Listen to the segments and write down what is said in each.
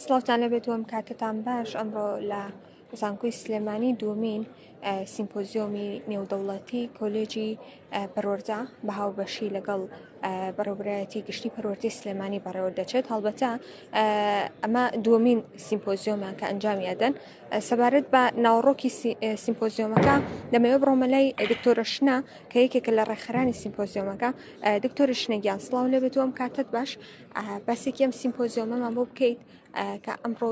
سڵاوتان لەبێت وەم کاتتان باش ئەمڕۆ لە زانکۆی سلێمانی دووەمین سیمپۆزیۆمی نێودەوڵەتی کۆلێجی پەروەردە بە هاوبەشی لەگەڵ بەڕێوەبەرایەتی گشتی پەروەردەی سلێمانی بەڕێوە دەچێت. هەڵبەتە ئەمە دووەمین سیمپۆزیۆمان کە ئەنجامی ئەدەن. سەبارەت بە ناوەڕۆکی سیمپۆزیۆمەکە دەمەوێت بڕۆمە لای دکتۆرە شنە کە یەکێکە لە ڕێکخراانی سیمپۆزیۆمەکە. دکتۆرە شنەگیان سڵاو لەبێت وەم کاتت باش باسێکی ئەم سیمپۆزیۆمەمان بۆ بکەیت کە ئەمڕۆ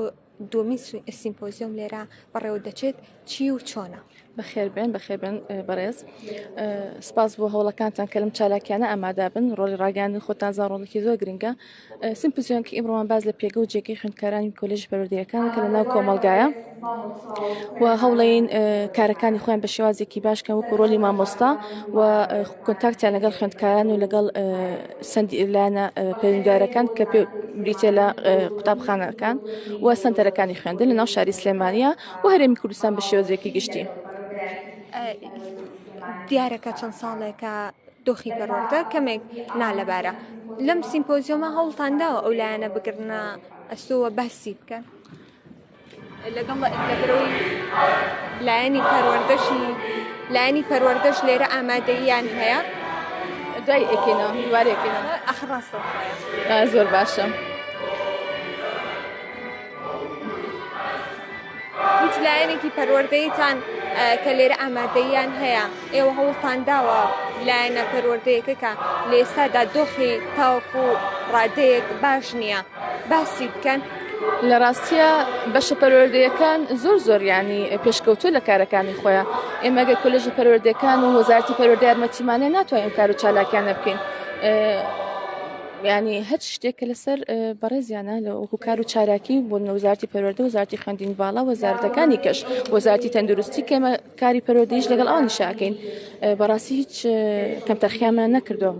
دووەمین سیمپۆزیۆم لێرە بەڕێوە دەچێت چی و چۆنە؟ بەخێربێن بەڕێز سپاس بۆ هەوڵەکانتان کە لەم چالاکیانە ئامادا بن ڕۆلی ڕاگەاندن خۆتان زان ڕۆڵێکی زۆر گرنگە. سیمپۆزیۆمێکی ئیمڕۆمان باز لە پێگە و جێگەی خوێندکارانی کۆلێژ پەروەردەییەکانە کە لە ناو کۆمەڵگایە و هەوڵەین کارەکانی خۆیان بە شێوازێکی باشکەن وەکو ڕۆلی مامۆستا و کۆنتاکتیان لەگەڵ خوێندکاران و لەگەڵ لایەنە پەیوەندیدارەکان کە بریتێ لە قوتابخانەکان و سەنتەرەکانی خوێندن لە ناو شاری سلێمانیە و هەرێمی کوردستان بە شێوازێکی گشتی. دیارەکە چەند ساڵێکە دۆخی پەروەردە کەمێک نالەبارە لەم سیمپۆزیۆمە هەوڵتانداوە ئەو لایەنە بگرنە ئەستۆوە باسی بکەن لەگەڵ لەبەرەوەی لایەنی پەروەردەش لێرە ئامادەییان هەیە. دوای ئەکەینەوە دووارێکەکەینەوە ئەخڕاستە زۆر باشە. هیچ لایەنێکی پەروەردەیتان کە لێرە ئامادەییان هەیە ئێوە هەوڵتان داوە لایەنە پەروەردەیەکە کە لە ئێستادا دۆخی تاوەکو ڕادەیەک باش نییە باسی بکەن؟ لە ڕاستیە بەشە پەروەردەیەکان زۆر ینی پێشکەوتوو لە کارەکانی خۆیان. ئێمە گە کۆلێژە پەروەردەیەکان و وەزارەتی پەروەردە یارمەتیمانە ناتوانین کار و چالاکیانە بکەین. ینی هەچ شتێکە لەسەر بەڕێزیانە لە وەکو کار و چالاکی بۆ وەزارەتی پەروەردە وەزارەتی خوێندنی باڵا وەزارەتەکانی کەش وەزارەتی تەندروستی کە ئێمە کاری پەروەردەییش لەگەڵ ئەوانی شاکەین. بەڕاستی هیچ کەمتەرخیامان نەکردو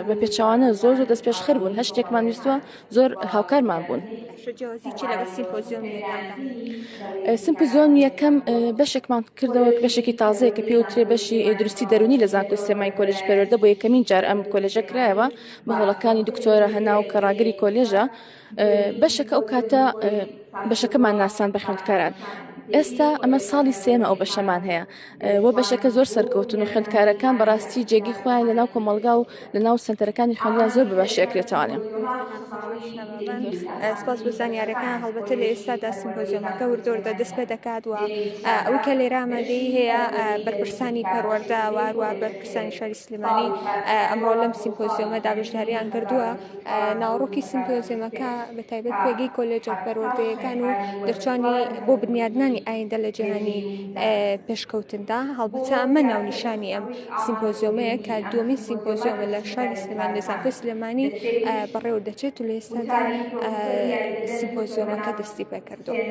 بە پێچەوانە زۆر دەست پێشخر بوون هەر شتێکمان ویستوە زۆر هاوکارمان بوون. سیمپۆزیۆم یەکەم بەشێکمان کردەوە بەشێکی تازەیە کە پێوترێ بەشی دروستی دەرونی لە زانکۆی سلێمانی کۆلێژ پەروەردە بۆ یەکەمین جار ئەم کۆلێژە کرایەوە بە هەوڵەکانی دکتۆرە هەنا و کەڕاگەری کۆلێژە. بەشەکە ئەو کاتە بەشەکەمان ناسان بە خوێندکاران. ئێستا ئەمە ساڵی سێمە ئەو بەشەمان هەیە وە بەشەکە زۆر سەرکەوتون و خوێندکارەکان بەڕاستی جێگی خۆیان لە ناو کۆمەڵگا و لە ناو سنتەرەکانی خوێندنیان زۆر بەباشیەکرێتوانێ. سپاس بۆ زانیاریەکان. هەڵبەتە لە ئێستادا سیمپۆزیۆمەکە وردۆردە دەست پێ دەکات و ئەوەی کە لێرە ئامادەیی هەیە بەرپرسانی پەروەردە واروە بەرپرسانی شاری سلێمانی ئەمڕۆ لەم سیمپۆزیۆمەدا بەشداریان کردووە. ناوەڕۆکی سیمپۆزیۆمەکە بە تایبەت پێگەی کۆلێجە پەروەردەییەکان و دەرچوانی بۆ بنیادنانی ئایندە لە جیهانی پێشکەوتندا. هەڵبەتە ئەمە ناونیشانی ئەم سیمپۆزیۆمەیە کە دووەمین سیمپۆزیۆمە لە شاری سلێمانی لە زانکۆی سلێمانی بەڕێوە دەچێت و لە ئێستادا سیمپۆزیۆمەکە دەستی پێکردووە.